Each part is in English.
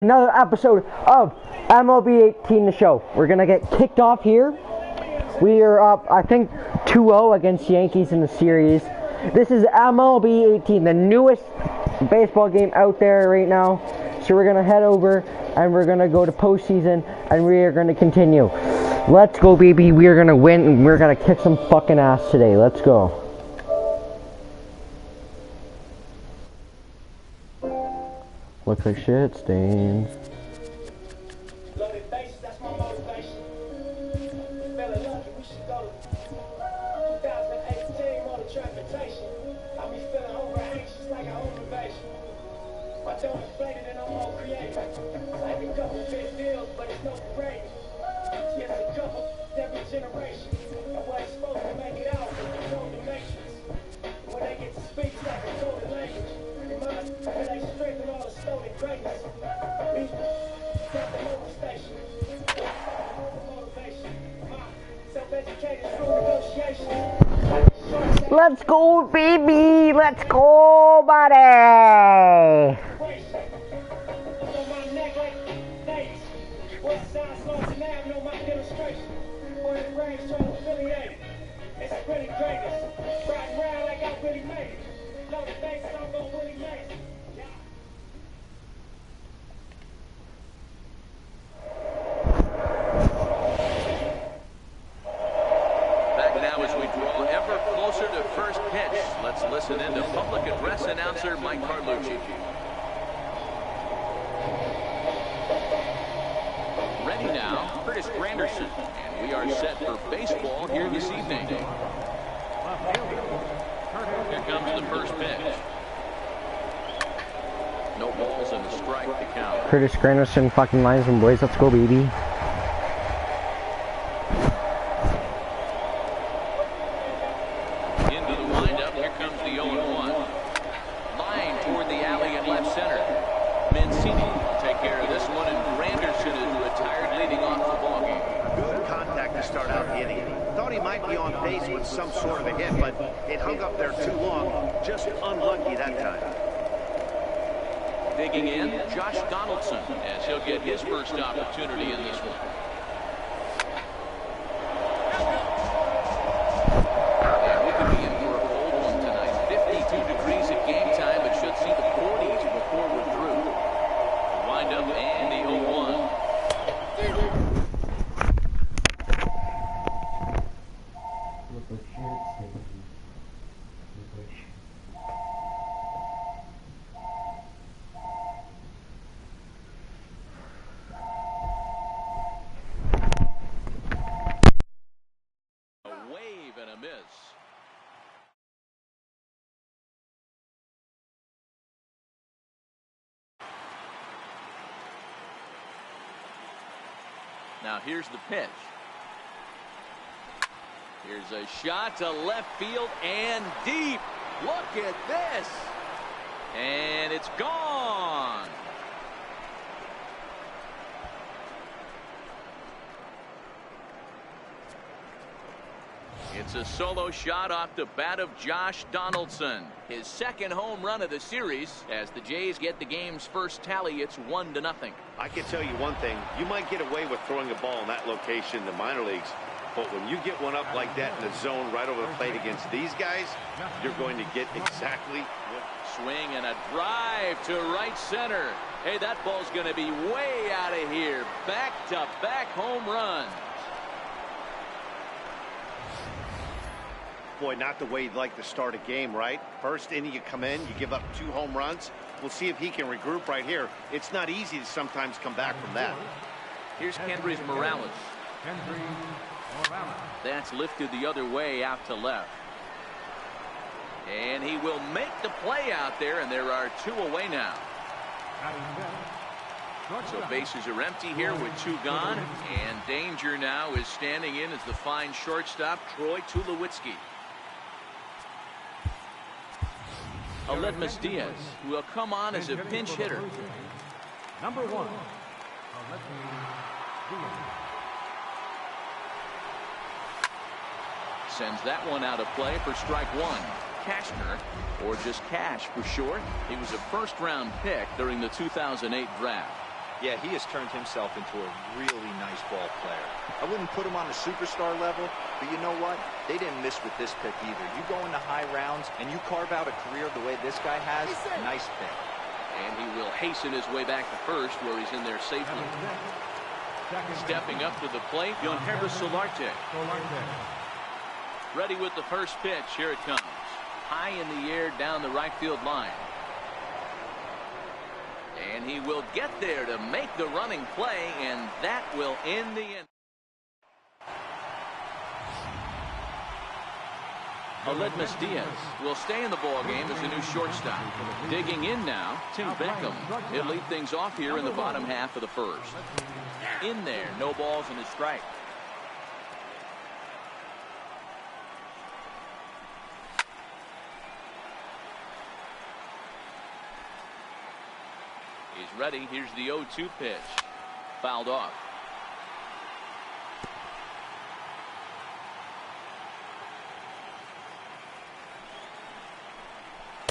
Another episode of MLB18 the show. We're gonna get kicked off here. We are up, I think, 2-0 against Yankees in the series. This is MLB18, the newest baseball game out there right now. So we're gonna head over and we're gonna go to postseason and we are gonna continue. Let's go, baby. We are gonna win and we're gonna kick some fucking ass today. Let's go. Looks like shit stains. Loaded bases, that's my motivation. Feeling lucky, we should go to 2018 on the transportation. I be feeling over anxious like a home invasion. My dome inflated and I'm all creative. Like a couple big deals, but it's no parade. Yes, a couple every generation. I wasn't supposed to make it out, but control the matrix. When they get to speak, it's like a golden language. Reminds me of they strengthen all the stolen greatness. Got the motor station. Motivation. Self-educated through negotiation. Let's go, baby. Let's go, buddy. Let's listen in to public address announcer Mike Carlucci. Ready now, Curtis Granderson, and we are set for baseball here this evening. Here comes the first pitch. No balls and a strike to count. Curtis Granderson fucking linesman, boys. Let's go, baby. Some sort of a hit, but it hung up there too long. Just unlucky that time. Digging in, Josh Donaldson, as he'll get his first opportunity in this one. And we could be in for a cold one tonight. 52 degrees at game time, but should see the 40s before we're through. Wind up and the 0-1. Now here's the pitch. Here's a shot to left field and deep. Look at this. And it's gone. It's a solo shot off the bat of Josh Donaldson. His second home run of the series. As the Jays get the game's first tally, it's 1-0. I can tell you one thing. You might get away with throwing a ball in that location in the minor leagues, but when you get one up like that in the zone right over the plate against these guys, you're going to get exactly what. Swing and a drive to right center. Hey, that ball's going to be way out of here. Back-to-back home runs. Boy, not the way you'd like to start a game, right? First inning, you come in, you give up 2 home runs. We'll see if he can regroup right here. It's not easy to sometimes come back from that. Here's Kendrys Morales. That's lifted the other way out to left. And he will make the play out there, and there are 2 away now. So bases are empty here with 2 gone, and danger now is standing in as the fine shortstop, Troy Tulowitzki. Aledmus Diaz will come on as a pinch hitter. Number 1. Sends that one out of play for strike 1. Cashner, or just Cash for short. He was a first-round pick during the 2008 draft. Yeah, he has turned himself into a really nice ball player. I wouldn't put him on a superstar level, but you know what? They didn't miss with this pick either. You go into high rounds and you carve out a career the way this guy has, nice pick. And he will hasten his way back to first, where he's in there safely. Stepping up to the plate, Yonhevis Solarte. Ready with the first pitch. Here it comes. High in the air down the right field line. And he will get there to make the running play, and that will end the inning. Aledmus Diaz will stay in the ball game as the new shortstop. Digging in now, Tim Beckham. He'll lead things off here in the bottom half of the first. In there, no balls and a strike. He's ready. Here's the 0-2 pitch. Fouled off.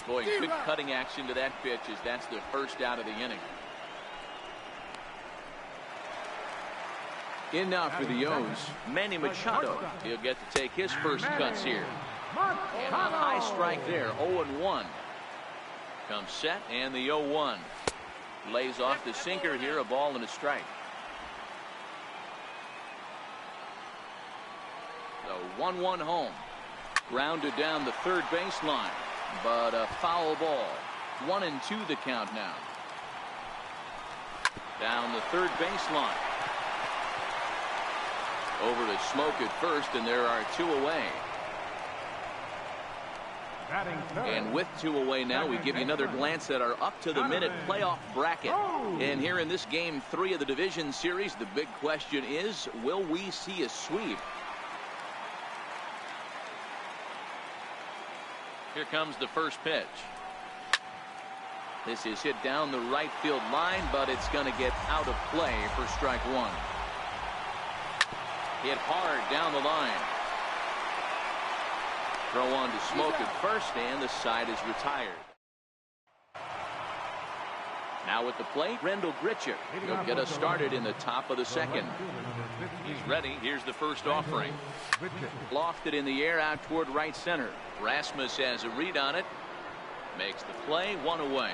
Boy, good cutting action to that pitch as that's the first out of the inning. In now for the O's, Manny Machado. He'll get to take his first cuts here. And a high strike there, 0-1. Comes set, and the 0-1. Lays off the sinker here, a ball and a strike. The 1-1 home. Grounded down the third baseline, but a foul ball. 1-2 the count now. Down the third baseline. Over to Smoke at first, and there are 2 away. And with 2 away now, we give you another glance at our up-to-the-minute playoff bracket. And here in this Game 3 of the Division Series, the big question is, will we see a sweep? Here comes the first pitch. This is hit down the right field line, but it's going to get out of play for strike 1. Hit hard down the line. Throw on to Smoke at first, and the side is retired. Now at the plate, Rendell Gritcher. He'll get us started in the top of the second. He's ready. Here's the first offering. Lofted in the air out toward right center. Rasmus has a read on it. Makes the play, 1 away.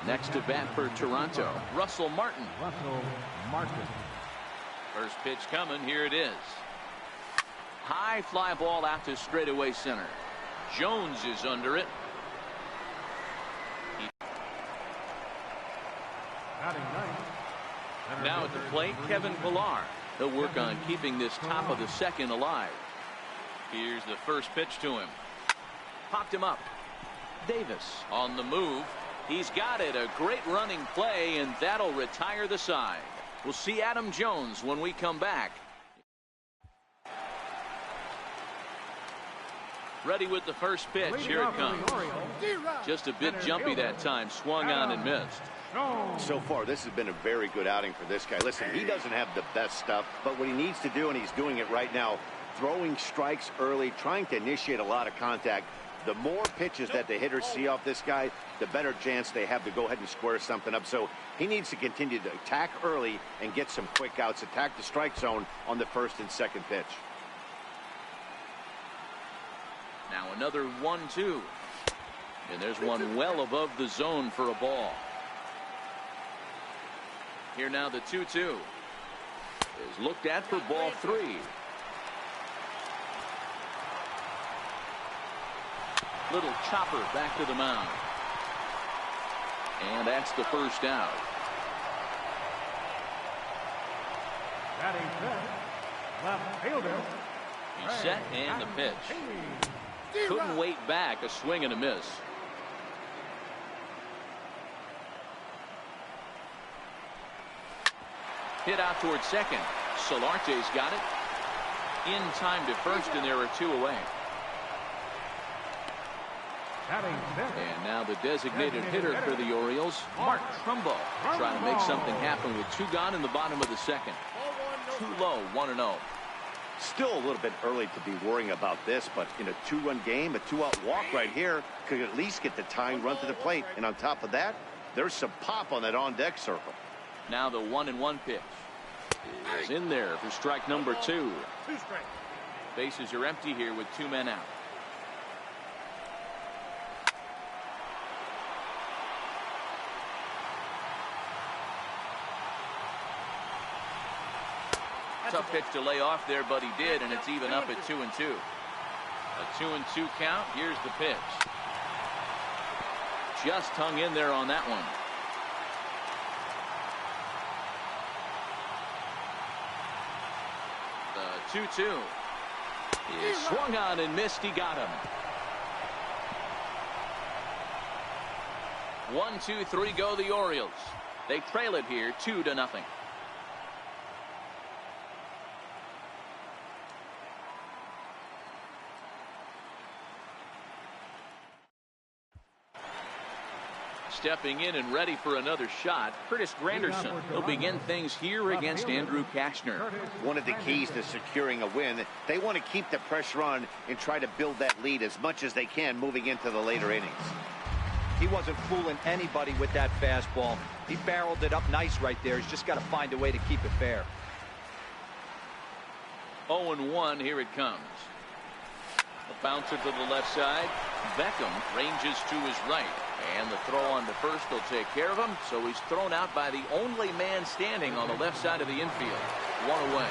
Next to bat for Toronto, Russell Martin. First pitch coming. Here it is. High fly ball out to straightaway center. Jones is under it. Now at the plate, Kevin Pillar. He'll work on keeping this top of the second alive. Here's the first pitch to him. Popped him up. Davis on the move. He's got it. A great running play, and that'll retire the side. We'll see Adam Jones when we come back. Ready with the first pitch. Here it comes. Just a bit jumpy that time. Swung on and missed. So far, this has been a very good outing for this guy. Listen, he doesn't have the best stuff, but what he needs to do, and he's doing it right now, throwing strikes early, trying to initiate a lot of contact. The more pitches that the hitters see off this guy, the better chance they have to go ahead and square something up. So he needs to continue to attack early and get some quick outs, attack the strike zone on the first and second pitch. Now another 1-2. And there's one well above the zone for a ball. Here now the 2-2 is looked at for ball 3. Little chopper back to the mound. And that's the first out. Left fielder. He's set and the pitch. Couldn't wait back. A swing and a miss. Hit out towards second. Solarte's got it. In time to first, and there are 2 away. And now the designated hitter for the Orioles, Mark Trumbo, trying to make something happen with 2 gone in the bottom of the second. Too low, 1-0. Still a little bit early to be worrying about this, but in a 2-run game, a 2-out walk right here could at least get the tying run to the plate. And on top of that, there's some pop on that on-deck circle. Now the 1-1 pitch is in there for strike number 2. Bases are empty here with 2 men out. Tough pitch to lay off there, but he did, and it's even up at 2-2. A 2-2 count. Here's the pitch. Just hung in there on that one. The 2-2 is swung on and missed. He got him. 1, 2, 3 go the Orioles. They trail it here 2-0. Stepping in and ready for another shot, Curtis Granderson. He'll begin things here against Andrew Kashner. One of the keys to securing a win, they want to keep the pressure on and try to build that lead as much as they can moving into the later innings. He wasn't fooling anybody with that fastball. He barreled it up nice right there. He's just got to find a way to keep it fair. 0-1, here it comes. A bouncer to the left side. Beckham ranges to his right. And the throw on to first will take care of him. So he's thrown out by the only man standing on the left side of the infield. 1 away.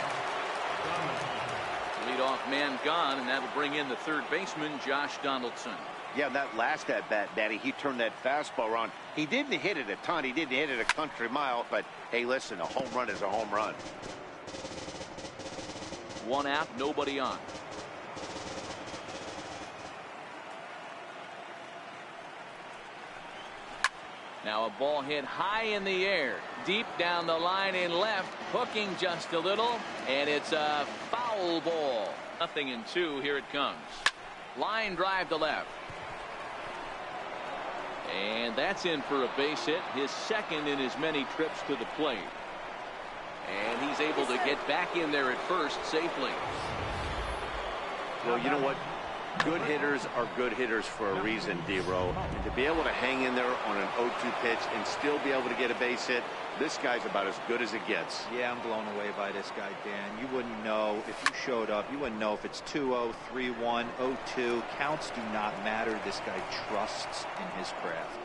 Leadoff man gone, and that'll bring in the third baseman, Josh Donaldson. Yeah, that last at-bat, Daddy, he turned that fastball around. He didn't hit it a ton. He didn't hit it a country mile. But, hey, listen, a home run is a home run. 1 out, nobody on. Now a ball hit high in the air, deep down the line in left, hooking just a little, and it's a foul ball. 0-2, here it comes. Line drive to left. And that's in for a base hit, his second in as many trips to the plate. And he's able to get back in there at first safely. Well, you know what? Good hitters are good hitters for a reason, D-Row. And to be able to hang in there on an 0-2 pitch and still be able to get a base hit, this guy's about as good as it gets. Yeah, I'm blown away by this guy, Dan. You wouldn't know if you showed up. You wouldn't know if it's 2-0, 3-1, 0-2. Counts do not matter. This guy trusts in his craft.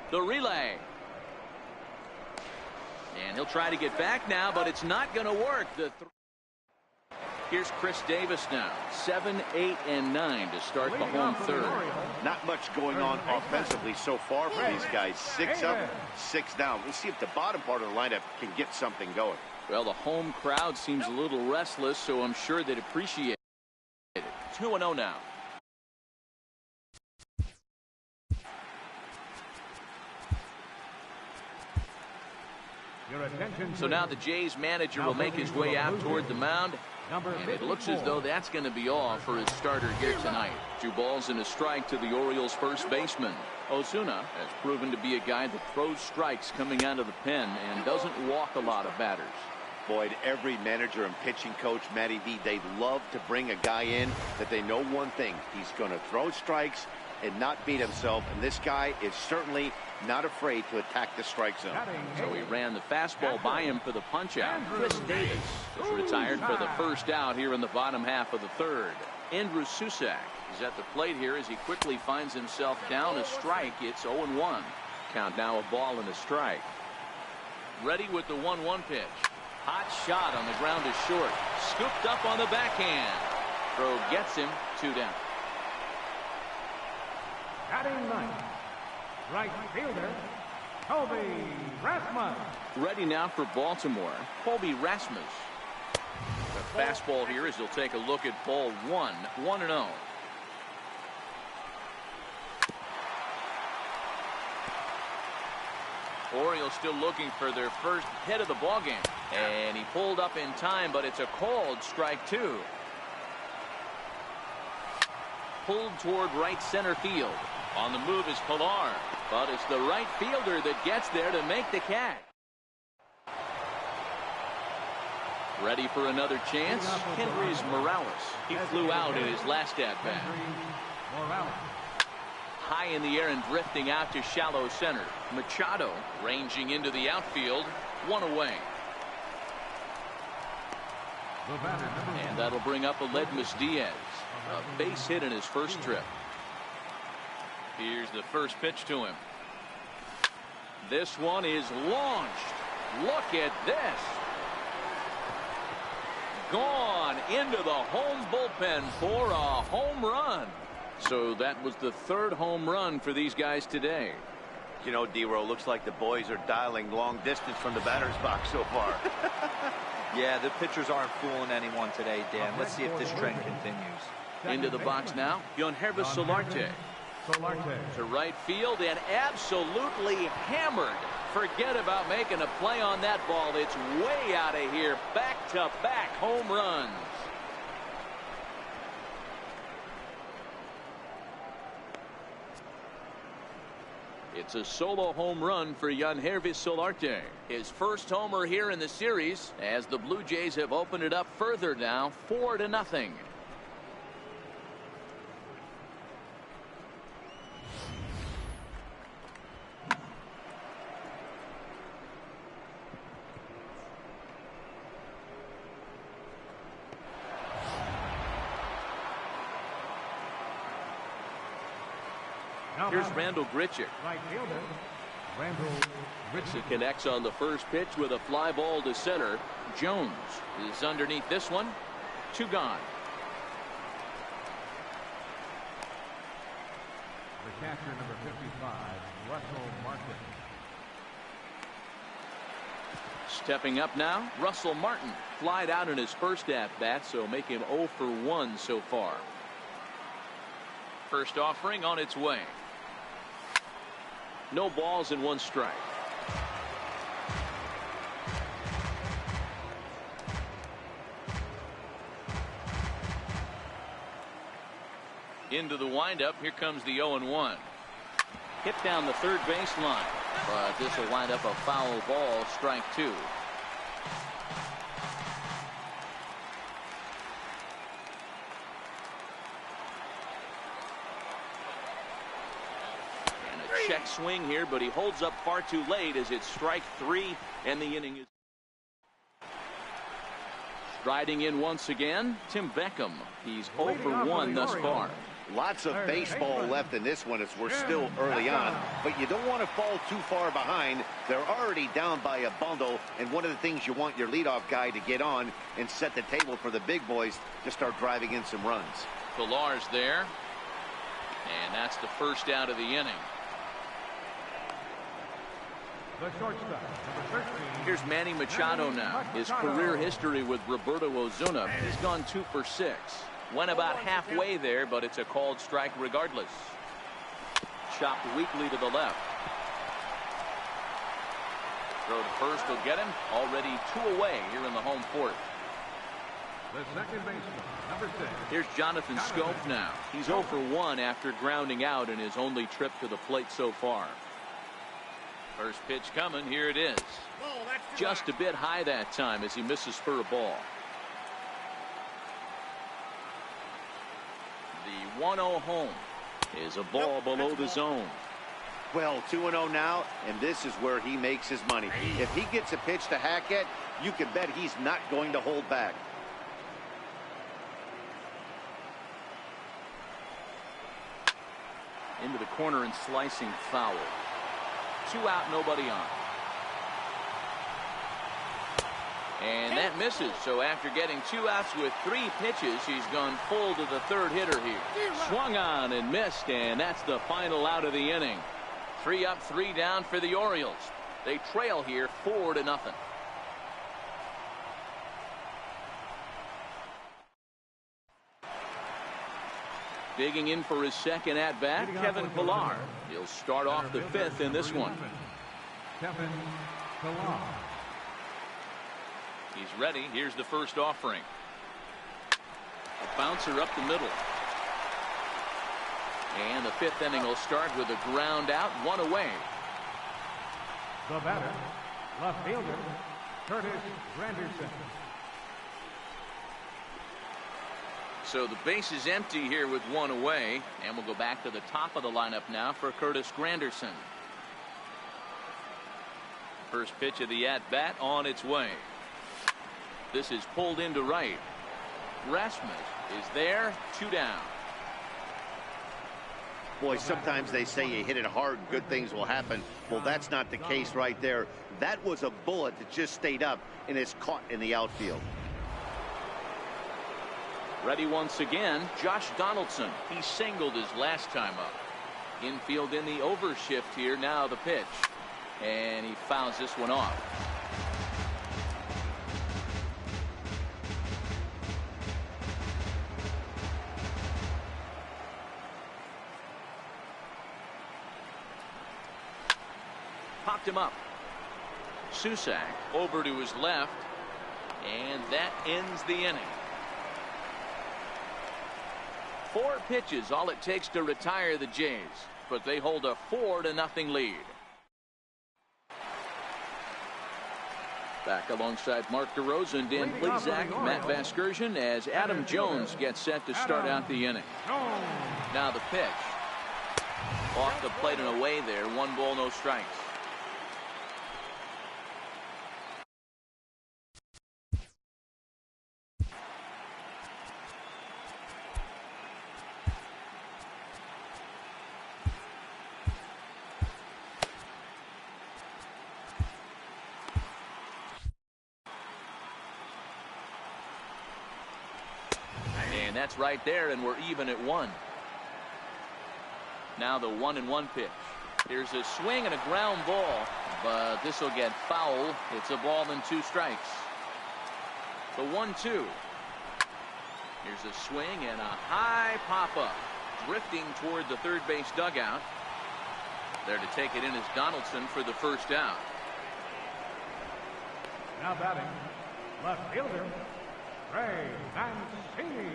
The relay. And he'll try to get back now, but it's not going to work. Here's Chris Davis now. 7, 8, and 9 to start the home third. Not much going on offensively so far for these guys. 6 up, 6 down. We'll see if the bottom part of the lineup can get something going. Well, the home crowd seems a little restless, so I'm sure they'd appreciate it. 2-0 now. So now the Jays manager will make his way out toward the mound. And it looks as though that's going to be all for his starter here tonight. 2 balls and a strike to the Orioles first baseman. Osuna has proven to be a guy that throws strikes coming out of the pen and doesn't walk a lot of batters. Boyd, every manager and pitching coach, Matty V, they love to bring a guy in that they know one thing. He's going to throw strikes and not beat himself. And this guy is certainly not afraid to attack the strike zone. So he ran the fastball by him for the punch out. Chris Davis is retired for the first out here in the bottom half of the third. Andrew Susak is at the plate here as he quickly finds himself down a strike. It's 0-1. Count now, a ball and a strike. Ready with the 1-1 pitch. Hot shot on the ground is short. Scooped up on the backhand. Throw gets him. 2 down. Batting ninth, right fielder, Colby Rasmus. Ready now for Baltimore, Colby Rasmus. The fastball here as he'll take a look at ball 1, 1-0. Orioles still looking for their first hit of the ballgame. And he pulled up in time, but it's a called strike 2. Pulled toward right center field. On the move is Pilar, but it's the right fielder that gets there to make the catch. Ready for another chance. Henry's Morales. He flew out in his last at-bat. High in the air and drifting out to shallow center. Machado ranging into the outfield. One away. And that'll bring up Aledmus Diaz. A base hit in his first trip. Here's the first pitch to him. This one is launched. Look at this. Gone into the home bullpen for a home run. So that was the third home run for these guys today. You know, D-Row, looks like the boys are dialing long distance from the batter's box so far. Yeah, the pitchers aren't fooling anyone today, Dan. Let's see if this trend continues. Into the box now, Yangervis Solarte. To right field and absolutely hammered. Forget about making a play on that ball. It's way out of here. Back-to-back home runs. It's a solo home run for Yangervis Solarte. His first homer here in the series as the Blue Jays have opened it up further now, 4-0. Here's Randall Grichuk. Right fielder, Randall He Grichuk. connects on the first pitch with a fly ball to center. Jones is underneath this one. 2 gone. The catcher, number 55, Russell Martin. Stepping up now, Russell Martin. Flied out in his first at-bat, so make him 0 for 1 so far. First offering on its way. No balls and 1 strike. Into the windup. Here comes the 0-1. Hit down the third baseline. But this will wind up a foul ball. Strike 2. Check swing here, but he holds up far too late as it's strike 3 and the inning is. Striding in once again, Tim Beckham. He's 0 for 1 thus far. Lots of baseball left in this one as we're still early on, but you don't want to fall too far behind. They're already down by a bundle, and one of the things you want your leadoff guy to get on and set the table for the big boys to start driving in some runs. Pilar's there, and that's the first out of the inning. The shortstop, number 13. Here's Manny Machado now. His career history with Roberto Ozuna. He's gone 2 for 6. Went about halfway there, but it's a called strike regardless. Chopped weakly to the left. Throw to first will get him. Already 2 away here in the home fourth. The second baseman, number 6. Here's Jonathan Schoop now. He's 0 for 1 after grounding out in his only trip to the plate so far. First pitch coming. Here it is. Just a bit high that time as he misses for a ball. The 1-0 home is a ball below the zone. Well, 2-0 now, and this is where he makes his money. If he gets a pitch to hack at, you can bet he's not going to hold back. Into the corner and slicing foul. 2 out, nobody on. And that misses. So after getting 2 outs with 3 pitches, he's gone full to the third hitter here. Swung on and missed, and that's the final out of the inning. 3 up, 3 down for the Orioles. They trail here 4-0. Digging in for his second at-bat, Kevin Pillar. He'll start off the 5th in this one. Kevin Pillar. He's ready. Here's the first offering. A bouncer up the middle. And the 5th inning will start with a ground out, 1 away. The batter, left fielder, Curtis Granderson. So the base is empty here with one away, and we'll go back to the top of the lineup now for Curtis Granderson. First pitch of the at-bat on its way. This is pulled into right. Rasmus is there, 2 down. Boy, sometimes they say you hit it hard and good things will happen. Well, that's not the case right there. That was a bullet that just stayed up and is caught in the outfield. Ready once again, Josh Donaldson. He singled his last time up. Infield in the overshift here. Now the pitch. And he fouls this one off. Popped him up. Susak over to his left. And that ends the inning. 4 pitches, all it takes to retire the Jays, but they hold a 4-0 lead. Back alongside Mark DeRosa, Dan Plesac, Matt Vasgersian, as Adam Jones gets set to start out the inning. Now the pitch. Off the plate and away there. 1 ball, no strikes. And that's right there, and we're even at 1. Now the 1-1 pitch. Here's a swing and a ground ball, but this will get foul. It's a ball and 2 strikes. The 1-2. Here's a swing and a high pop-up, drifting toward the third base dugout. There to take it in is Donaldson for the first out. Now batting, left fielder, Ray Mancini.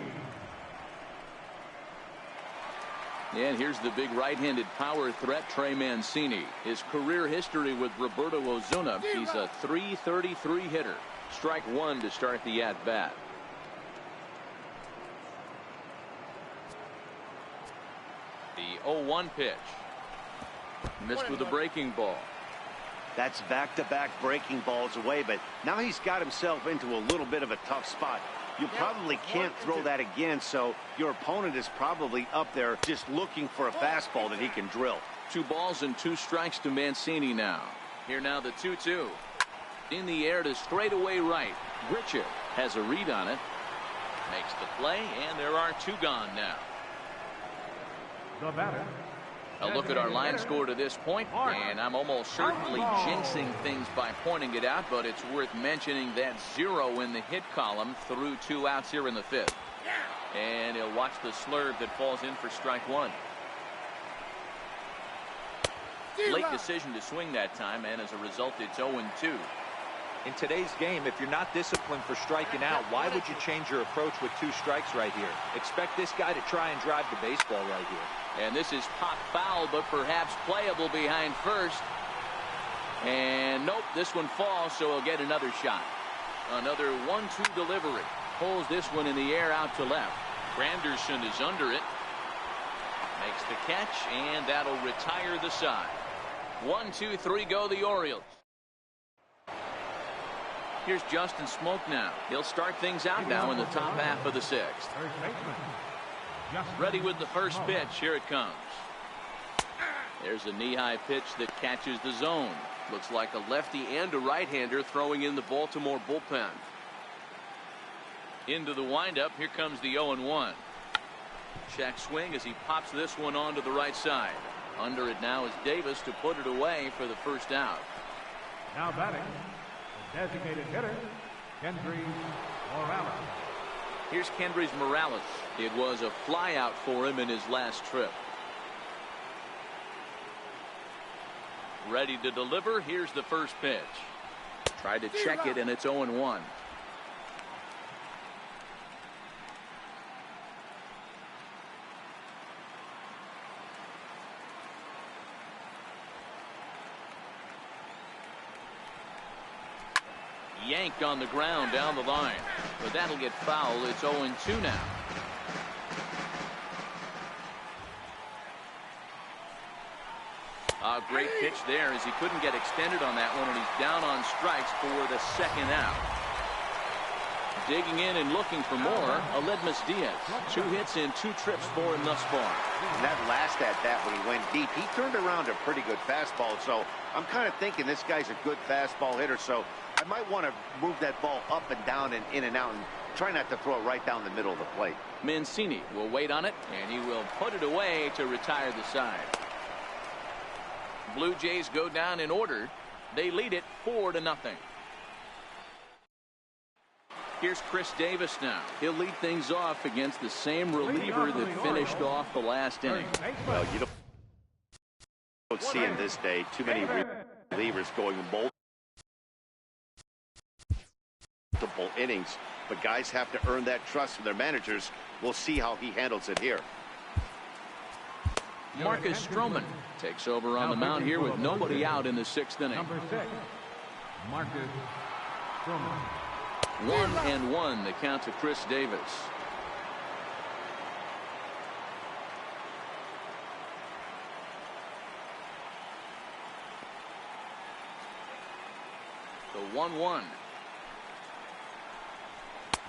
And here's the big right-handed power threat, Trey Mancini. His career history with Roberto Osuna, he's a .333 hitter. Strike 1 to start the at-bat. The 0-1 pitch. Missed with a breaking ball. That's back-to-back breaking balls away, but now he's got himself into a little bit of a tough spot. You probably can't throw that again, so your opponent is probably up there just looking for a fastball that he can drill. 2 balls and 2 strikes to Mancini now. Here now the 2-2. In the air to straightaway right. Richard has a read on it. Makes the play, and there are 2 gone now. The batter. A look at our line score to this point, and I'm almost certainly jinxing things by pointing it out, but it's worth mentioning that 0 in the hit column through 2 outs here in the 5th. And he'll watch the slurve that falls in for strike 1. Late decision to swing that time, and as a result, it's 0-2. In today's game, if you're not disciplined for striking out, why would you change your approach with 2 strikes right here? Expect this guy to try and drive the baseball right here. And this is pop foul, but perhaps playable behind first. And nope, this one falls, so he'll get another shot. Another 1-2 delivery. Pulls this one in the air out to left. Granderson is under it. Makes the catch, and that'll retire the side. 1-2-3 go the Orioles. Here's Justin Smoke now. He'll start things out now in the top half of the 6th. Ready with the first pitch. Here it comes. There's a knee-high pitch that catches the zone. Looks like a lefty and a right-hander throwing in the Baltimore bullpen. Into the windup. Here comes the 0-1. Check swing as he pops this one onto the right side. Under it now is Davis to put it away for the first out. Now batting, the designated hitter, Kendrys Morales. Here's Kendrys Morales. It was a flyout for him in his last trip. Ready to deliver. Here's the first pitch. Tried to check it, and it's 0-1. Yanked on the ground down the line, but that'll get foul. It's 0-2 now. A great pitch there as he couldn't get extended on that one, and he's down on strikes for the second out. Digging in and looking for more, Aledmus Diaz. 2 hits and 2 trips for him thus far. And that last at-bat when he went deep, he turned around a pretty good fastball. So I'm kind of thinking this guy's a good fastball hitter. So I might want to move that ball up and down and in and out and try not to throw it right down the middle of the plate. Mancini will wait on it, and he will put it away to retire the side. Blue Jays go down in order. They lead it 4-0. Here's Chris Davis now. He'll lead things off against the same reliever that finished off the last inning. Well, you don't see in this day too many relievers going multiple innings, but guys have to earn that trust from their managers. We'll see how he handles it here. Marcus Stroman takes over on the mound here with nobody out in the 6th inning. Number 6, Marcus Stroman. 1-1 the count to Chris Davis. The 1-1.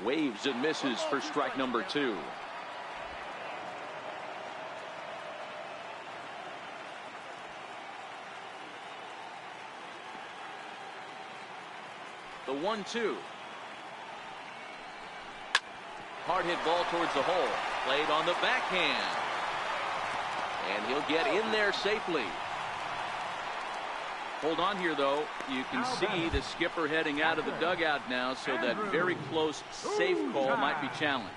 Waves and misses for strike number 2. The 1-2. Hard hit ball towards the hole. Played on the backhand. And he'll get in there safely. Hold on here, though. You can see the skipper heading out of the dugout now, so that very close safe call might be challenged.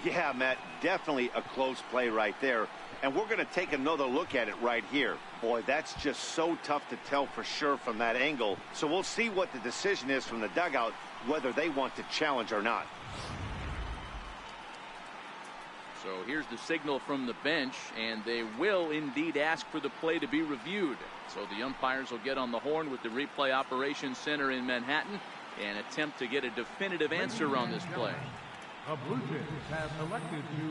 Yeah, Matt, definitely a close play right there. And we're going to take another look at it right here. Boy, that's just so tough to tell for sure from that angle. So we'll see what the decision is from the dugout, whether they want to challenge or not. So here's the signal from the bench, and they will indeed ask for the play to be reviewed. So the umpires will get on the horn with the replay operations center in Manhattan and attempt to get a definitive answer on this play.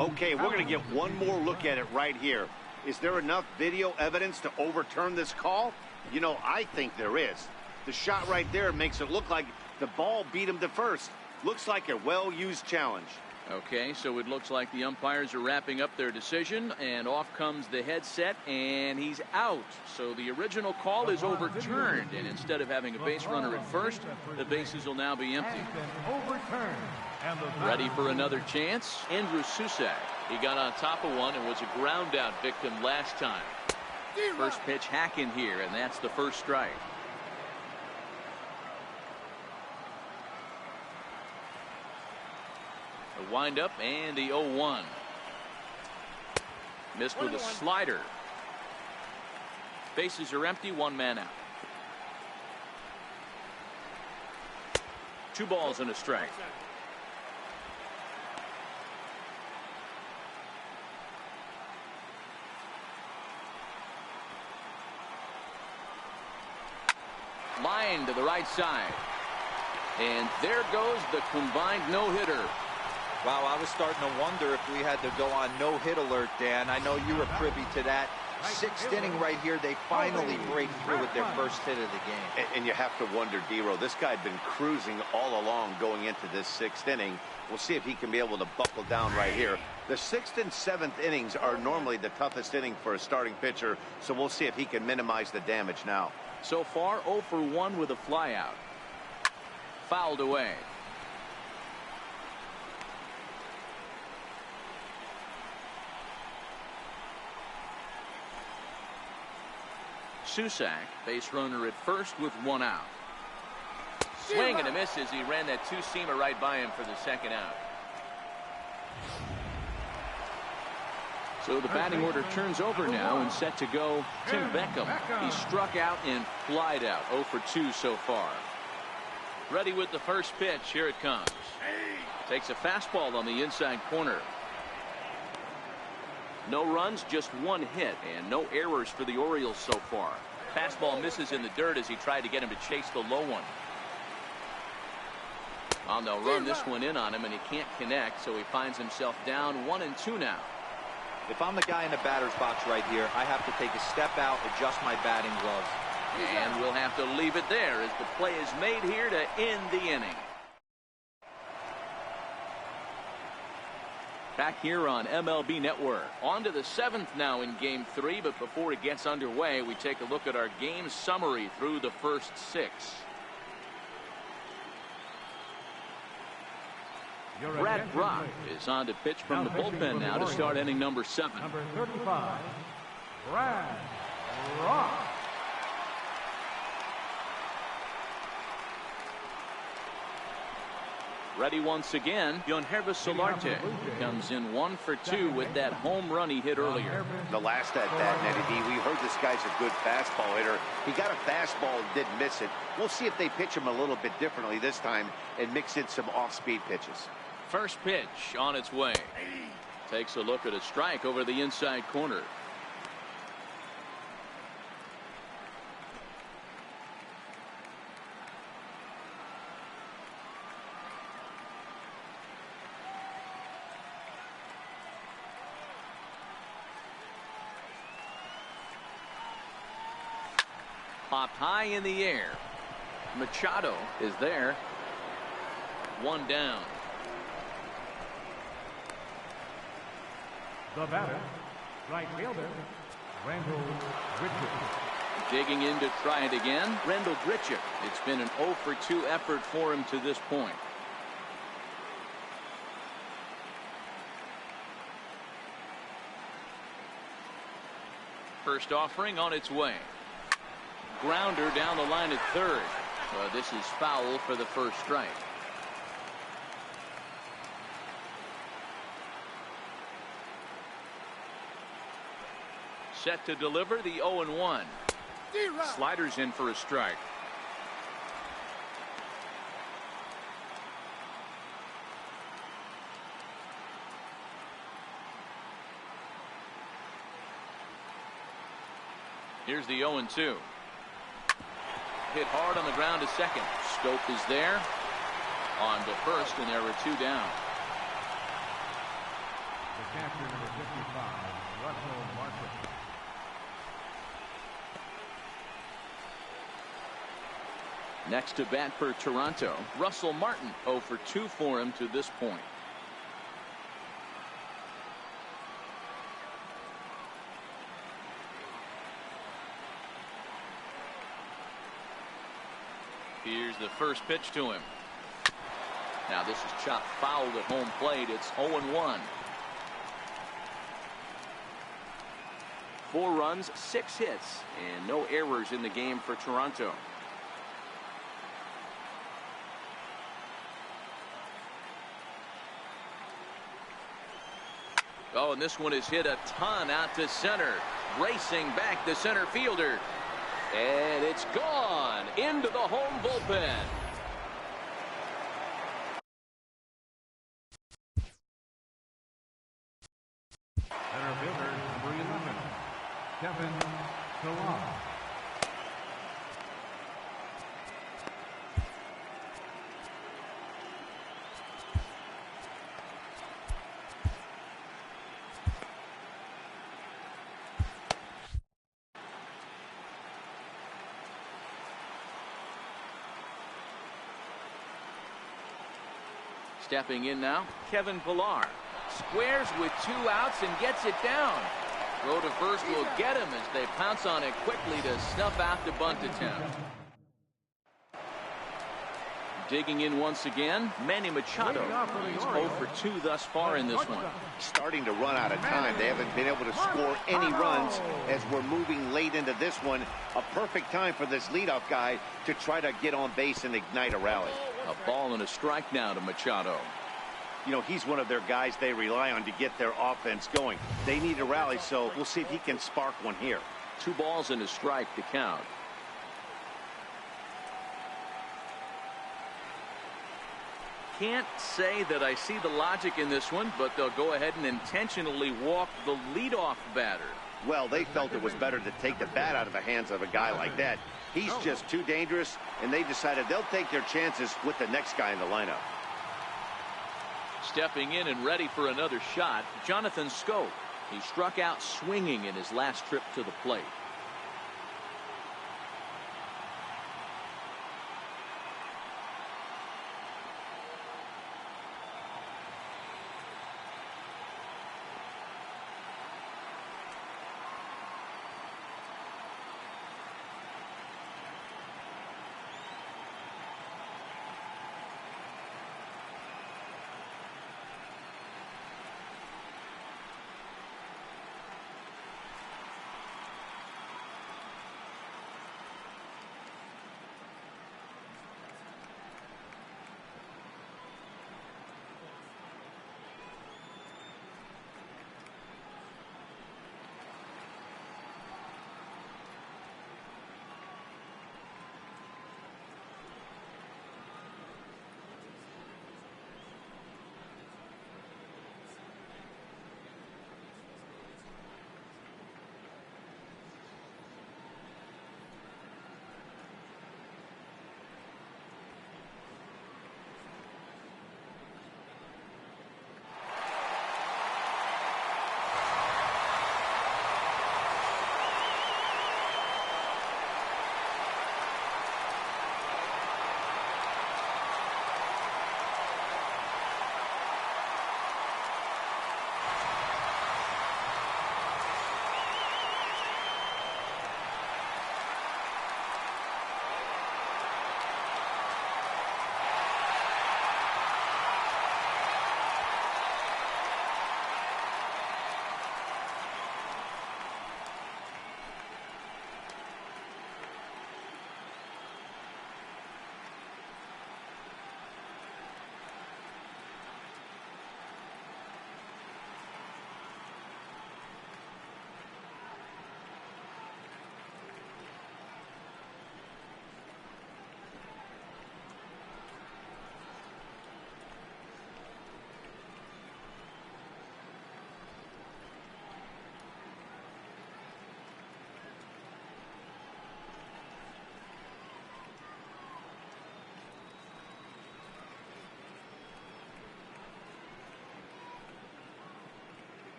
Okay, we're going to get one more look at it right here. Is there enough video evidence to overturn this call? You know, I think there is. The shot right there makes it look like the ball beat him to first. Looks like a well-used challenge. Okay, so it looks like the umpires are wrapping up their decision, and off comes the headset, and he's out. So the original call is overturned, and instead of having a base runner at first, the bases will now be empty. Ready for another chance? Andrew Susak. He got on top of one and was a ground out victim last time. First pitch hack in here, and that's the first strike. The windup and the 0-1. Missed with a slider. Bases are empty, 1 man out. 2 balls and a strike. Line to the right side. And there goes the combined no-hitter. Wow, I was starting to wonder if we had to go on no-hit alert, Dan. I know you were privy to that. 6th inning right here, they finally break through with their first hit of the game. And you have to wonder, D-Row, this guy had been cruising all along going into this 6th inning. We'll see if he can be able to buckle down right here. The 6th and 7th innings are normally the toughest inning for a starting pitcher, so we'll see if he can minimize the damage now. So far, 0 for 1 with a flyout. Fouled away. Susak, base runner at first with 1 out. Swing and a miss as he ran that 2-seamer right by him for the 2nd out. So the batting order turns over now and set to go Tim Beckham. He struck out and flied out. 0 for 2 so far. Ready with the first pitch. Here it comes. Takes a fastball on the inside corner. No runs, just 1 hit, and no errors for the Orioles so far. Fastball misses in the dirt as he tried to get him to chase the low one. Well, they'll run this one in on him, and he can't connect, so he finds himself down 1-2 now. If I'm the guy in the batter's box right here, I have to take a step out, adjust my batting gloves. And we'll have to leave it there as the play is made here to end the inning. Back here on MLB Network. On to the 7th now in Game 3, but before it gets underway, we take a look at our game summary through the first 6. Brad Brock is on to pitch from the bullpen now to start inning number 7. Number 35, Brad Brock. Ready once again, Yonhervis Solarte comes in 1 for 2 with that home run he hit earlier. The last at bat, Nettie D, we heard this guy's a good fastball hitter. He got a fastball and didn't miss it. We'll see if they pitch him a little bit differently this time and mix in some off-speed pitches. First pitch on its way. Takes a look at a strike over the inside corner. Popped high in the air. Machado is there. 1 down. The batter, right fielder, Randall Grichuk. Digging in to try it again, Randall Grichuk. It's been an 0 for 2 effort for him to this point. First offering on its way. Grounder down the line at third. This is foul for the first strike. Set to deliver the 0-1. Sliders in for a strike. Here's the 0-2. Hit hard on the ground to second. Scope is there. On to first, and there were 2 down. The catcher, number 55, Russell Martin. Next to bat for Toronto, Russell Martin. 0 for 2 for him to this point. Here's the first pitch to him. Now this is chopped foul at home plate. It's 0-1. 4 runs, 6 hits, and no errors in the game for Toronto. Oh, and this one is hit a ton out to center. Racing back the center fielder. And it's gone into the home bullpen. Center fielder, number 11, Kevin Pillar. Stepping in now, Kevin Pillar. Squares with 2 outs and gets it down. Throw to first will get him as they pounce on it quickly to snuff out the bunt attempt. Digging in once again, Manny Machado. He's 0 for 2 thus far in this one. Starting to run out of time. They haven't been able to score any runs as we're moving late into this one. A perfect time for this leadoff guy to try to get on base and ignite a rally. A ball and a strike now to Machado. You know, he's one of their guys they rely on to get their offense going. They need a rally, so we'll see if he can spark one here. 2 balls and a strike to count. Can't say that I see the logic in this one, but they'll go ahead and intentionally walk the leadoff batter. Well, they felt it was better to take the bat out of the hands of a guy like that. He's just too dangerous, and they decided they'll take their chances with the next guy in the lineup. Stepping in and ready for another shot, Jonathan Scope. He struck out swinging in his last trip to the plate.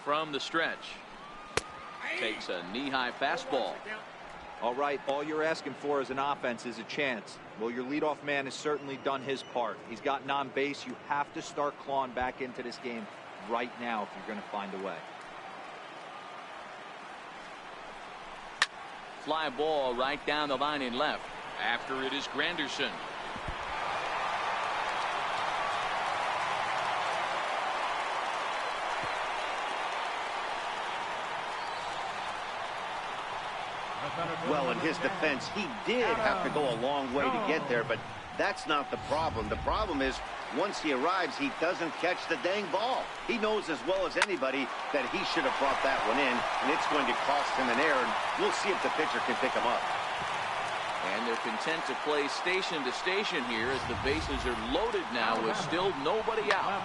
From the stretch. Takes a knee-high fastball. All right, all you're asking for as an offense is a chance. Well, your leadoff man has certainly done his part. He's gotten on base. You have to start clawing back into this game right now if you're going to find a way. Fly ball right down the line in left. After it is Granderson. Well, in his defense, he did have to go a long way to get there, but that's not the problem. The problem is once he arrives, he doesn't catch the dang ball. He knows as well as anybody that he should have brought that one in, and it's going to cost him an error, and we'll see if the pitcher can pick him up. And they're content to play station to station here as the bases are loaded now with still nobody out.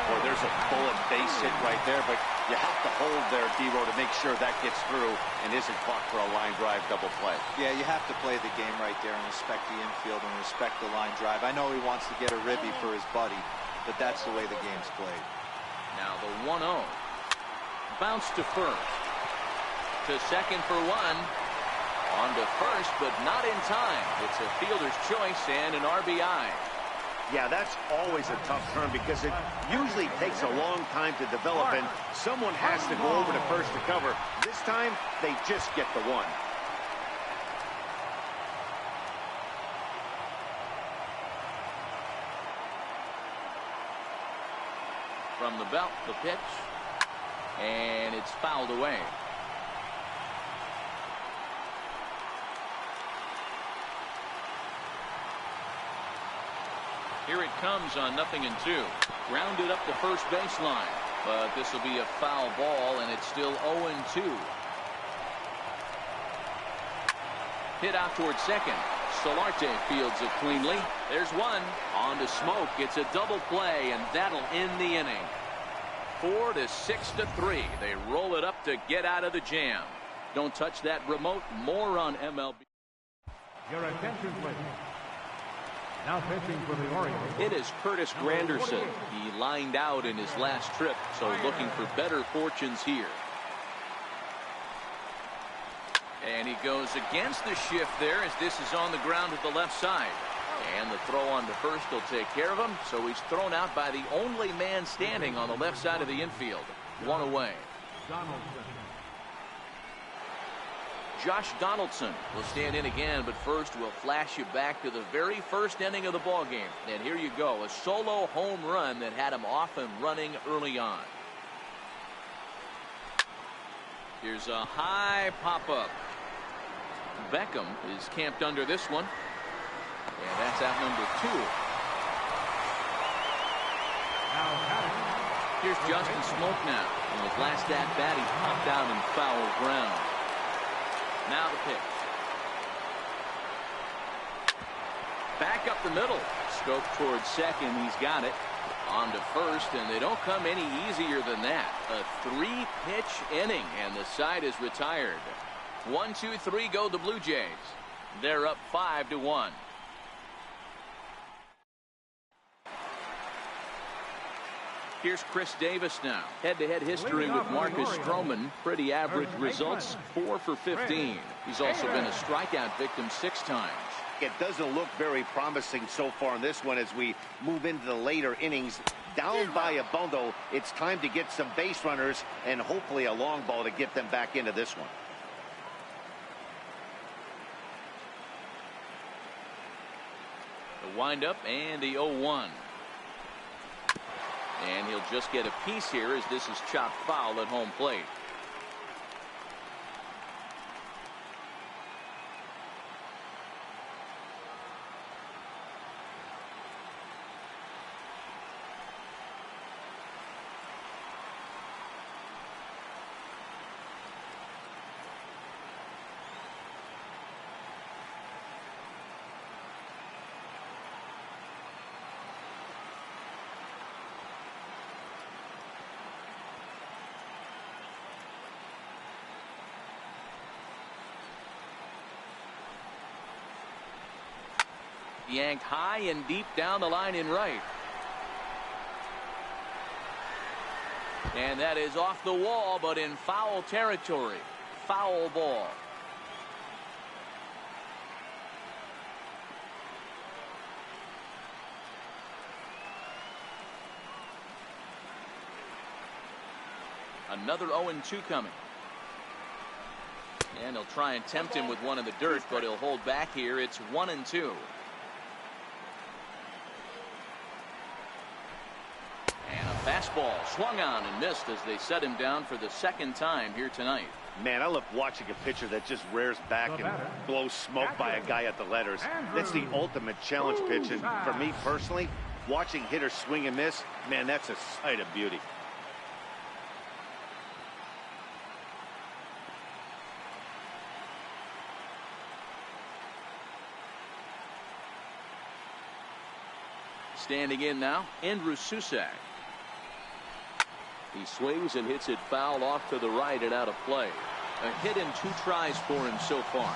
Boy, there's a bullet base hit right there, but you have to hold there, D-Row, to make sure that gets through and isn't caught for a line drive double play. Yeah, you have to play the game right there and respect the infield and respect the line drive. I know he wants to get a ribby for his buddy, but that's the way the game's played. Now the 1-0. Bounce to first. To second for one. On to first, but not in time. It's a fielder's choice and an RBI. Yeah, that's always a tough turn because it usually takes a long time to develop, and someone has to go over to first to cover. This time, they just get the one. From from the belt. The pitch. And it's fouled away. Here it comes on 0-2. Grounded up the first baseline. But this will be a foul ball, and it's still 0-2. Hit out towards second. Solarte fields it cleanly. There's one. On to Smoke. It's a double play, and that'll end the inning. 4 to 6-3. They roll it up to get out of the jam. Don't touch that remote. More on MLB. Your attention, please. Now pitching for the Orioles. It is Curtis Granderson. He lined out in his last trip, so looking for better fortunes here. And he goes against the shift there as this is on the ground at the left side. And the throw on to first will take care of him, so he's thrown out by the only man standing on the left side of the infield. One away. Josh Donaldson will stand in again, but first we'll flash you back to the very first inning of the ball game. And here you go, a solo home run that had him off and running early on. Here's a high pop-up. Beckham is camped under this one. And that's out number 2. Here's Justin Smoke now. In his last at-bat, he popped out in foul ground. Now the pitch. Back up the middle. Scope towards second. He's got it. On to first, and they don't come any easier than that. A 3-pitch inning, and the side is retired. 1, 2, 3 go the Blue Jays. They're up 5-1. Here's Chris Davis now. Head-to-head history with Marcus Stroman. Pretty average results, 4 for 15. He's also been a strikeout victim 6 times. It doesn't look very promising so far in this one as we move into the later innings. Down by a bundle, it's time to get some base runners and hopefully a long ball to get them back into this one. The windup and the 0-1. And he'll just get a piece here as this is chopped foul at home plate. Yanked high and deep down the line in right. And that is off the wall, but in foul territory. Foul ball. Another 0-2 coming. And he'll try and tempt him with one in the dirt, but he'll hold back here. It's 1-2. Fastball swung on and missed as they set him down for the second time here tonight. Man, I love watching a pitcher that just rears back and blows smoke by a guy at the letters. That's the ultimate challenge pitch. And for me personally, watching hitters swing and miss, man, that's a sight of beauty. Standing in now, Andrew Susac. He swings and hits it foul off to the right and out of play. A hit in 2 tries for him so far.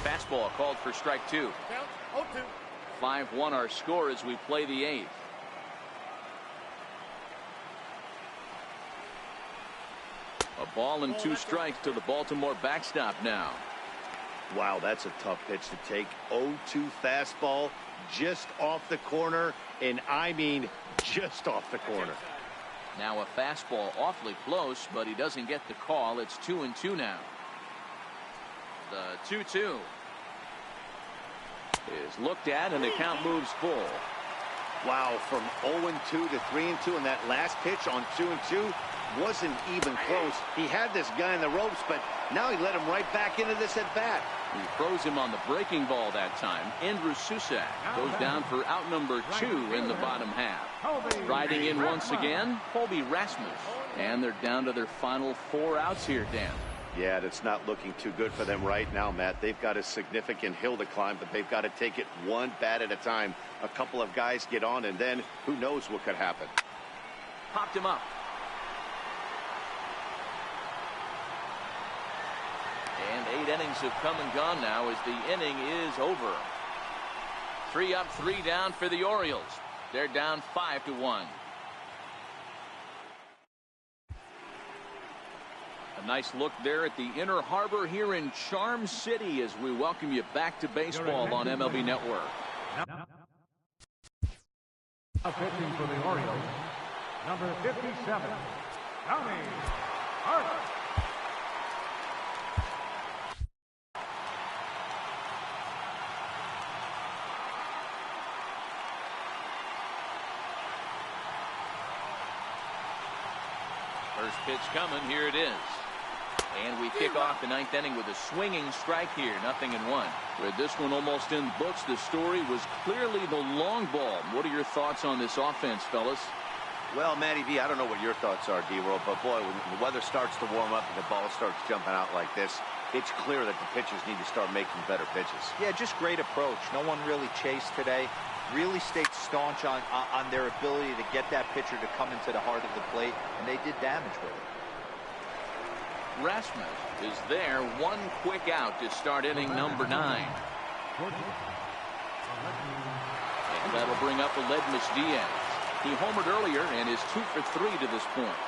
Fastball called for strike 2. 5-1 our score as we play the 8th. A ball and 2 strikes to the Baltimore backstop now. Wow, that's a tough pitch to take. 0-2 fastball just off the corner, and I mean just off the corner. Now a fastball awfully close, but he doesn't get the call. It's 2-2 now. The 2-2 is looked at, and the count moves full. Wow, from 0-2 to 3-2, and that last pitch on 2-2 wasn't even close. He had this guy in the ropes, but now he let him right back into this at bat. He froze him on the breaking ball that time. Andrew Susak goes down for out number 2 in the bottom half. Riding in once again, Colby Rasmus. And they're down to their final 4 outs here, Dan. Yeah, that's not looking too good for them right now, Matt. They've got a significant hill to climb, but they've got to take it one bat at a time. A couple of guys get on, and then who knows what could happen. Popped him up. And 8 innings have come and gone now as the inning is over. 3 up, 3 down for the Orioles. They're down 5-1. A nice look there at the Inner Harbor here in Charm City as we welcome you back to baseball on MLB Network. Now pitching for the Orioles, number 57, Tommy Hart. First pitch coming. Here it is. And we kick off the 9th inning with a swinging strike here. 0-1. With this one almost in the books, the story was clearly the long ball. What are your thoughts on this offense, fellas? Well, Matty V, I don't know what your thoughts are, D-Roll, but boy, when the weather starts to warm up and the ball starts jumping out like this, it's clear that the pitchers need to start making better pitches. Yeah, just great approach. No one really chased today. Really stayed staunch on their ability to get that pitcher to come into the heart of the plate, and they did damage with it. Rasmus is there. 1 quick out to start inning number 9. And that'll bring up Aledmus Diaz. He homered earlier and is 2 for 3 to this point.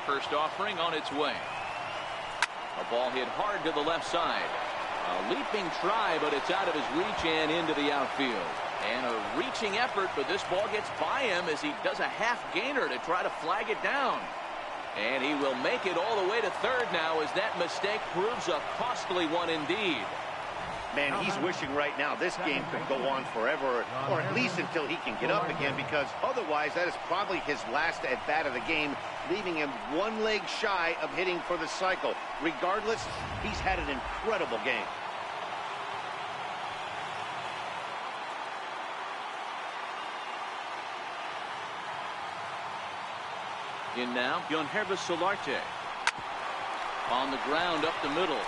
First offering on its way. A ball hit hard to the left side. A leaping try, but it's out of his reach and into the outfield. And a reaching effort, but this ball gets by him as he does a half gainer to try to flag it down. And he will make it all the way to third now as that mistake proves a costly one indeed. Man, he's wishing right now this game could go on forever, or at least until he can get up again, because otherwise that is probably his last at-bat of the game, leaving him 1 leg shy of hitting for the cycle. Regardless, he's had an incredible game. In now, Yonhervis Solarte. On the ground up the middle.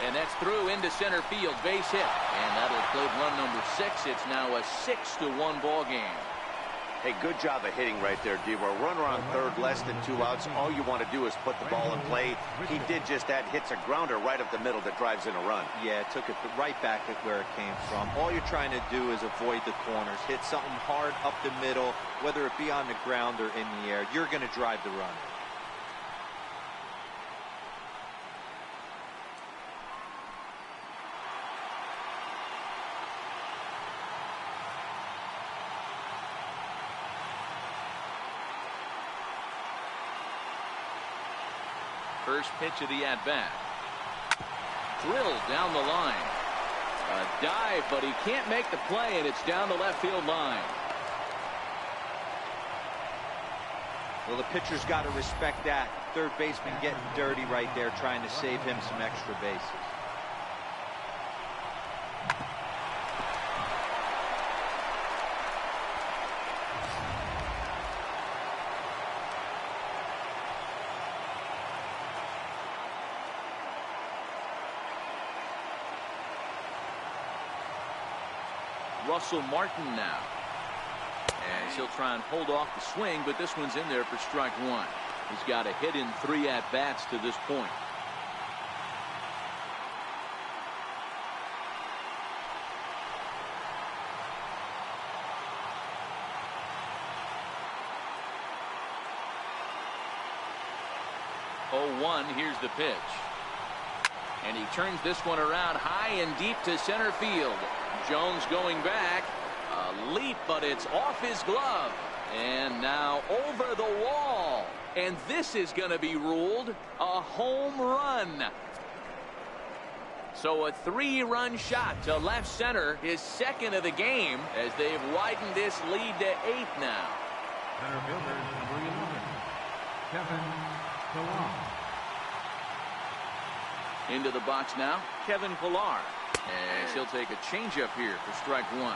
And that's through into center field. Base hit. And that'll play run number 6. It's now a 6-1 ball game. Hey, good job of hitting right there, D-Roll. Runner on third, less than 2 outs. All you want to do is put the ball in play. He did just that. Hits a grounder right up the middle that drives in a run. Yeah, took it right back at where it came from. All you're trying to do is avoid the corners. Hit something hard up the middle, whether it be on the ground or in the air. You're going to drive the run. First pitch of the at-bat. Drilled down the line. A dive, but he can't make the play, and it's down the left field line. Well, the pitcher's got to respect that. Third baseman getting dirty right there, trying to save him some extra bases. Russell Martin now. And he'll try and hold off the swing, but this one's in there for strike 1. He's got a hit in 3 at-bats to this point. Here's the pitch. And he turns this one around high and deep to center field. Jones going back. A leap, but it's off his glove. And now over the wall. And this is going to be ruled a home run. So a 3-run shot to left center, his second of the game, as they've widened this lead to 8 now. Center fielder, number 11, Kevin Pillar. Into the box now, Kevin Pillar. And he'll take a changeup here for strike 1.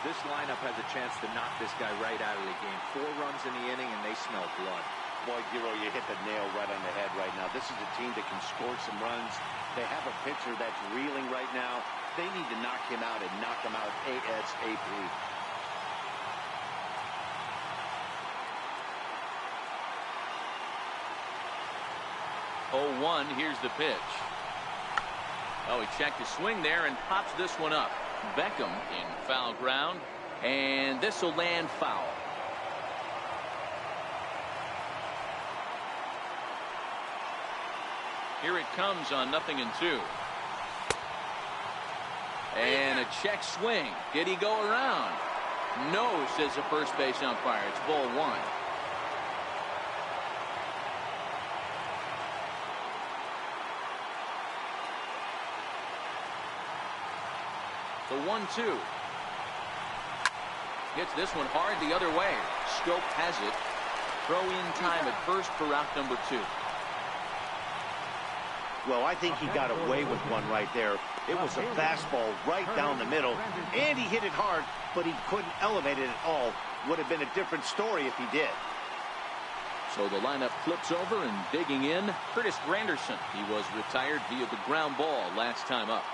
This lineup has a chance to knock this guy right out of the game. 4 runs in the inning, and they smell blood. Boy, Giro, you hit the nail right on the head right now. This is a team that can score some runs. They have a pitcher that's reeling right now. They need to knock him out and knock him out ASAP. 0-1, here's the pitch. Oh, he checked his swing there and pops this one up. Beckham in foul ground, and this will land foul. Here it comes on 0-2. And a check swing. Did he go around? No, says the first base umpire. It's ball 1. The 1-2. Hits this one hard the other way. Scope has it. Throw-in time at first for out number 2. Well, I think he got away with one right there. It was a fastball right down the middle, and he hit it hard, but he couldn't elevate it at all. Would have been a different story if he did. So the lineup flips over, and digging in, Curtis Granderson. He was retired via the ground ball last time up.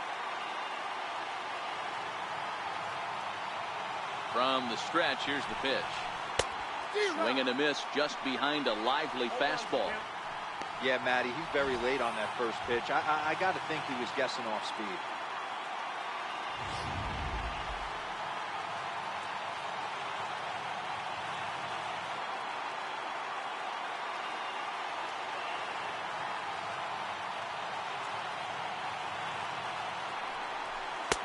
From the stretch, here's the pitch. Swing and a miss just behind a lively fastball. Yeah, Matty, he's very late on that first pitch. I got to think he was guessing off speed.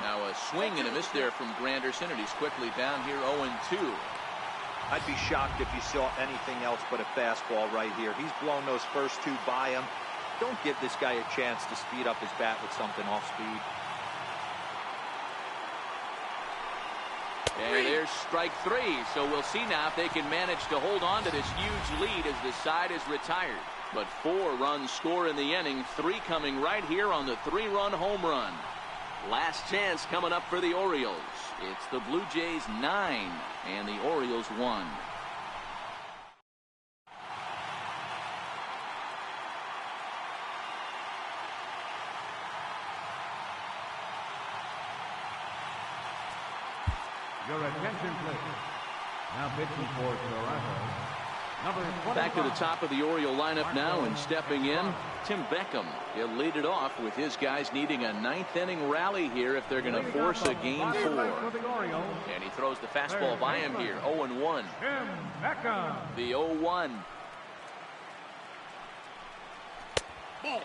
Now a swing and a miss there from Granderson, and he's quickly down here 0-2. I'd be shocked if you saw anything else but a fastball right here. He's blown those first 2 by him. Don't give this guy a chance to speed up his bat with something off speed. And there's strike 3. So we'll see now if they can manage to hold on to this huge lead as the side is retired. But 4 runs score in the inning, 3 coming right here on the 3-run home run. Last chance coming up for the Orioles. It's the Blue Jays 9 and the Orioles 1. Your attention, please. Now pitching for Toronto. Back to the top of the Oriole lineup now, and stepping in, Tim Beckham. He'll lead it off with his guys needing a 9th-inning rally here if they're going to force a game 4. And he throws the fastball by him here, 0-1. Tim Beckham. The 0-1.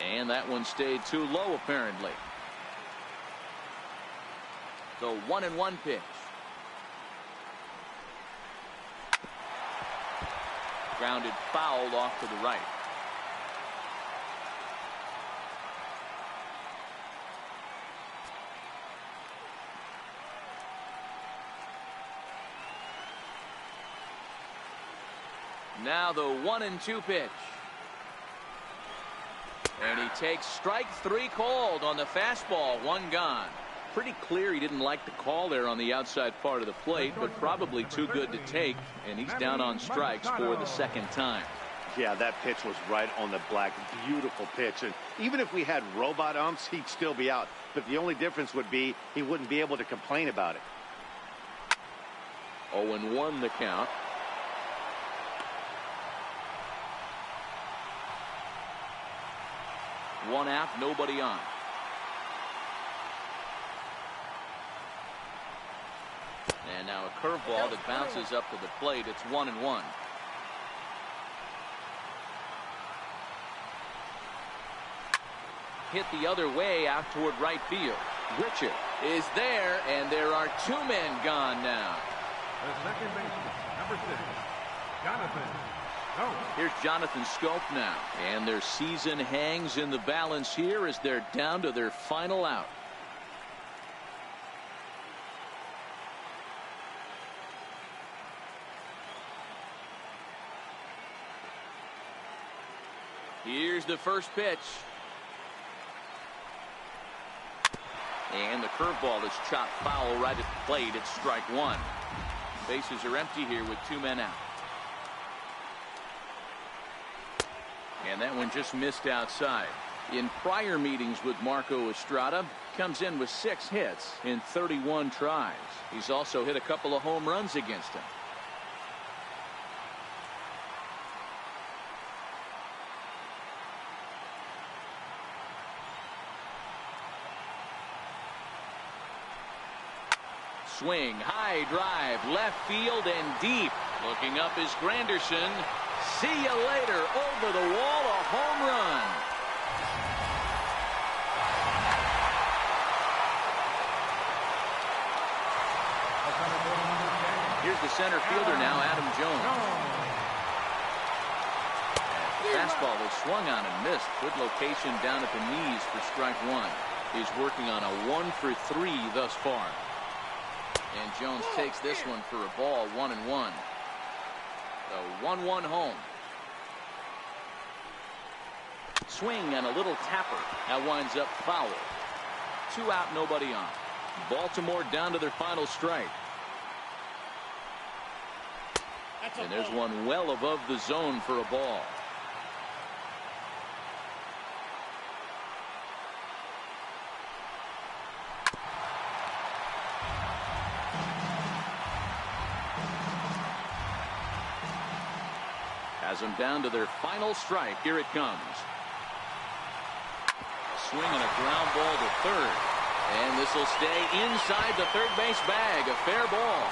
And that one stayed too low, apparently. The 1-1 pitch. Grounded foul off to the right. Now the 1-2 pitch. And he takes strike 3 called on the fastball. 1 gone. Pretty clear he didn't like the call there on the outside part of the plate, but probably too good to take, and he's down on strikes for the 2nd time. Yeah, that pitch was right on the black. Beautiful pitch. And even if we had robot umps, he'd still be out. But the only difference would be he wouldn't be able to complain about it. 0-1 the count. One out, nobody on. And now a curveball that bounces up to the plate. It's 1-1. Hit the other way out toward right field. Richard is there, and there are 2 men gone now. The second baseman, number 6, Jonathan. Here's Jonathan Scope now. And their season hangs in the balance here as they're down to their final out. Here's the first pitch. And the curveball is chopped foul right at the plate. It's strike 1. Bases are empty here with 2 men out. And that one just missed outside. In prior meetings with Marco Estrada, comes in with 6 hits in 31 tries. He's also hit a couple of home runs against him. Swing, high drive, left field and deep. Looking up is Granderson. See you later. Over the wall, a home run. Here's the center fielder now, Adam Jones. The fastball was swung on and missed. Good location down at the knees for strike 1. He's working on a 1-for-3 thus far. And Jones takes this one for a ball, 1-1. The 1-1 home. Swing and a little tapper. That winds up foul. 2 out, nobody on. Baltimore down to their final strike. And there's one well above the zone for a ball. Has them down to their final strike. Here it comes. Swing and a ground ball to third. And this will stay inside the third base bag. A fair ball.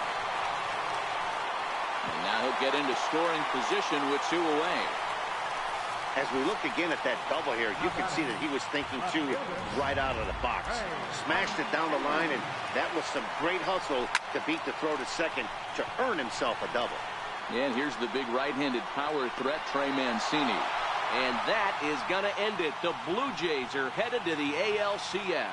And now he'll get into scoring position with 2 away. As we look again at that double here, you can see that he was thinking too right out of the box. Smashed it down the line, and that was some great hustle to beat the throw to second to earn himself a double. And here's the big right-handed power threat, Trey Mancini. And that is going to end it. The Blue Jays are headed to the ALCS.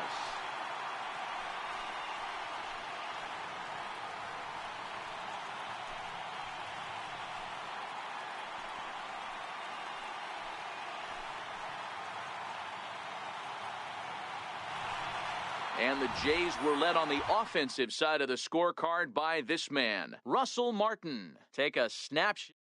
And the Jays were led on the offensive side of the scorecard by this man, Russell Martin. Take a snapshot.